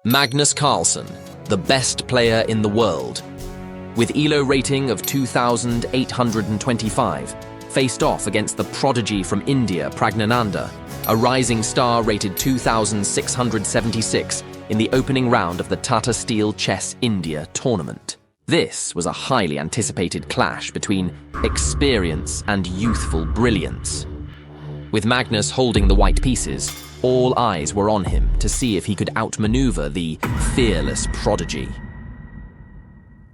Magnus Carlsen, the best player in the world, with ELO rating of 2,825, faced off against the prodigy from India, Praggnanandhaa, a rising star rated 2,676 in the opening round of the TATA Steel Chess India tournament. This was a highly anticipated clash between experience and youthful brilliance. With Magnus holding the white pieces, all eyes were on him to see if he could outmaneuver the fearless prodigy.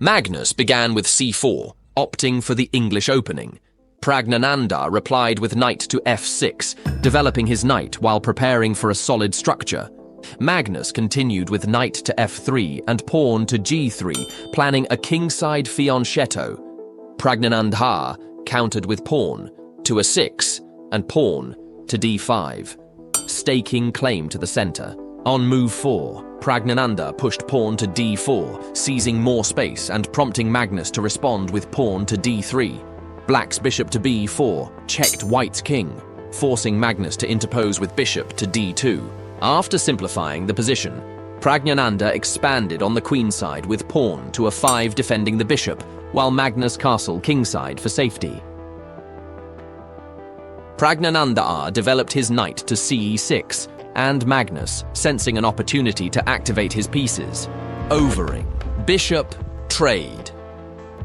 Magnus began with c4, opting for the English opening. Praggnanandhaa replied with knight to f6, developing his knight while preparing for a solid structure. Magnus continued with knight to f3 and pawn to g3, planning a kingside fianchetto. Praggnanandhaa countered with pawn to a6 and pawn to d5, staking claim to the center. On move 4, Praggnanandhaa pushed pawn to d4, seizing more space and prompting Magnus to respond with pawn to d3. Black's bishop to b4 checked white's king, forcing Magnus to interpose with bishop to d2. After simplifying the position, Praggnanandhaa expanded on the queenside with pawn to a5 defending the bishop, while Magnus castled kingside for safety. Praggnanandhaa developed his knight to ce6, and Magnus, sensing an opportunity to activate his pieces, overing, bishop, trade.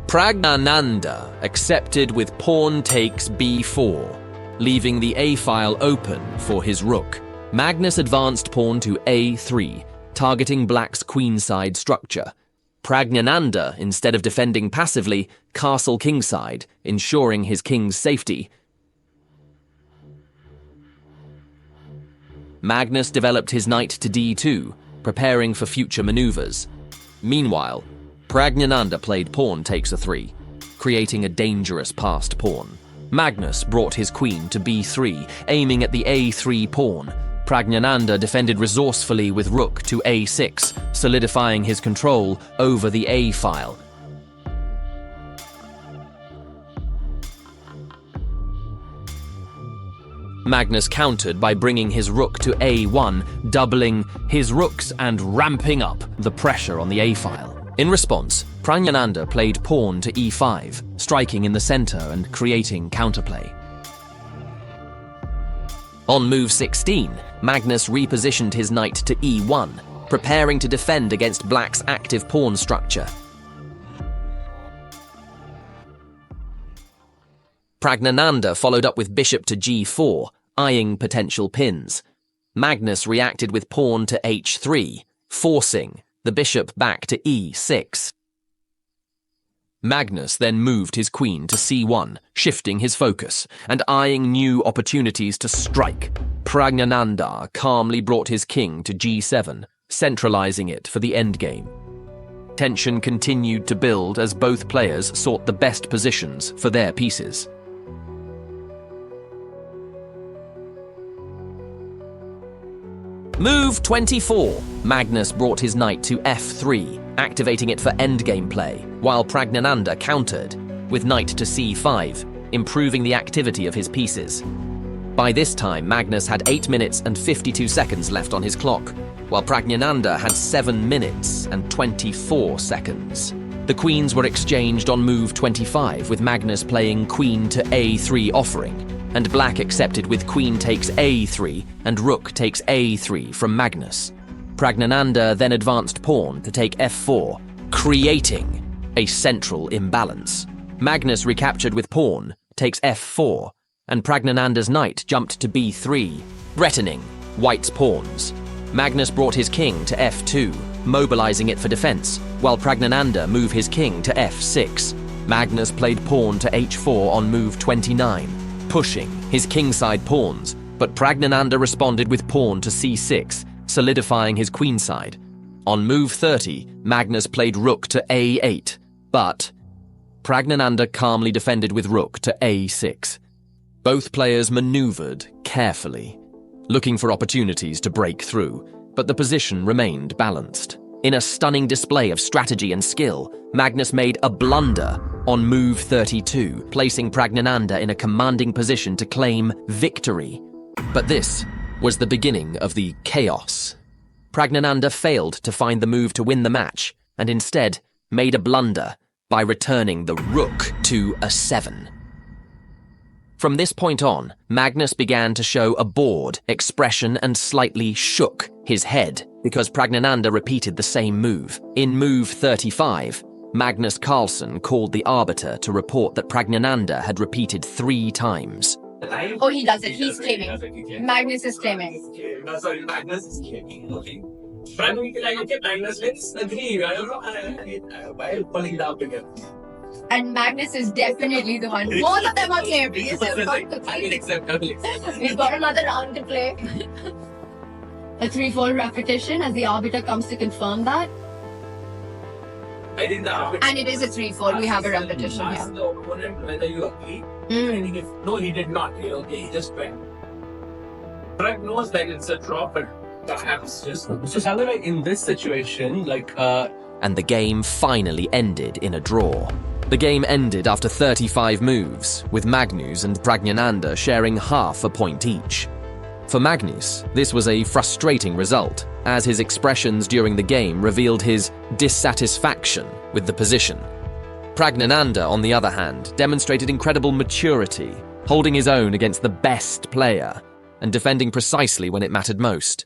Praggnanandhaa accepted with pawn takes b4, leaving the a-file open for his rook. Magnus advanced pawn to a3, targeting black's queenside structure. Praggnanandhaa, instead of defending passively, castled kingside, ensuring his king's safety. Magnus developed his knight to d2, preparing for future maneuvers. Meanwhile, Praggnanandhaa played pawn takes a3, creating a dangerous passed pawn. Magnus brought his queen to b3, aiming at the a3 pawn. Praggnanandhaa defended resourcefully with rook to a6, solidifying his control over the a-file. Magnus countered by bringing his rook to a1, doubling his rooks and ramping up the pressure on the a-file. In response, Praggnanandhaa played pawn to e5, striking in the center and creating counterplay. On move 16, Magnus repositioned his knight to e1, preparing to defend against black's active pawn structure. Praggnanandhaa followed up with bishop to g4, eyeing potential pins. Magnus reacted with pawn to h3, forcing the bishop back to e6. Magnus then moved his queen to c1, shifting his focus and eyeing new opportunities to strike. Praggnanandhaa calmly brought his king to g7, centralizing it for the endgame. Tension continued to build as both players sought the best positions for their pieces. Move 24. Magnus brought his knight to f3, activating it for endgame play, while Praggnanandhaa countered with knight to c5, improving the activity of his pieces. By this time, Magnus had 8 minutes and 52 seconds left on his clock, while Praggnanandhaa had 7 minutes and 24 seconds. The queens were exchanged on move 25, with Magnus playing queen to a3 offering, and black accepted with queen takes a3 and rook takes a3 from Magnus. Praggnanandhaa then advanced pawn to take f4, creating a central imbalance. Magnus recaptured with pawn takes f4, and Praggnanandhaa's knight jumped to b3, threatening white's pawns. Magnus brought his king to f2, mobilizing it for defense, while Praggnanandhaa moved his king to f6. Magnus played pawn to h4 on move 29, pushing his kingside pawns, but Praggnanandhaa responded with pawn to c6, solidifying his queenside. On move 30, Magnus played rook to a8, but Praggnanandhaa calmly defended with rook to a6. Both players maneuvered carefully, looking for opportunities to break through, but the position remained balanced. In a stunning display of strategy and skill, Magnus made a blunder on move 32, placing Praggnanandhaa in a commanding position to claim victory. But this was the beginning of the chaos. Praggnanandhaa failed to find the move to win the match and instead made a blunder by returning the rook to a 7. From this point on, Magnus began to show a bored expression and slightly shook his head because Praggnanandhaa repeated the same move. In move 35, Magnus Carlsen called the Arbiter to report that Praggnanandhaa had repeated 3 times. Oh, he does it. He's claiming. Magnus is claiming. Sorry, Magnus is claiming. Okay. But we can like, okay, Magnus, let's agree. I don't know why pulling it out again. And Magnus is definitely the one. Both of them are claiming. I will accept. We've got another round to play. A 3-4 repetition as the Arbiter comes to confirm that. I think the Arbiter. And it is a 3-4. We have a repetition Ask here. the opponent whether you agree. I think if no, he did not. Okay, he just went. Pragg knows that it's a draw, but perhaps just. So, Salome, in this situation, And the game finally ended in a draw. The game ended after 35 moves, with Magnus and Praggnanandhaa sharing half a point each. For Magnus, this was a frustrating result, as his expressions during the game revealed his dissatisfaction with the position. Praggnanandhaa, on the other hand, demonstrated incredible maturity, holding his own against the best player and defending precisely when it mattered most.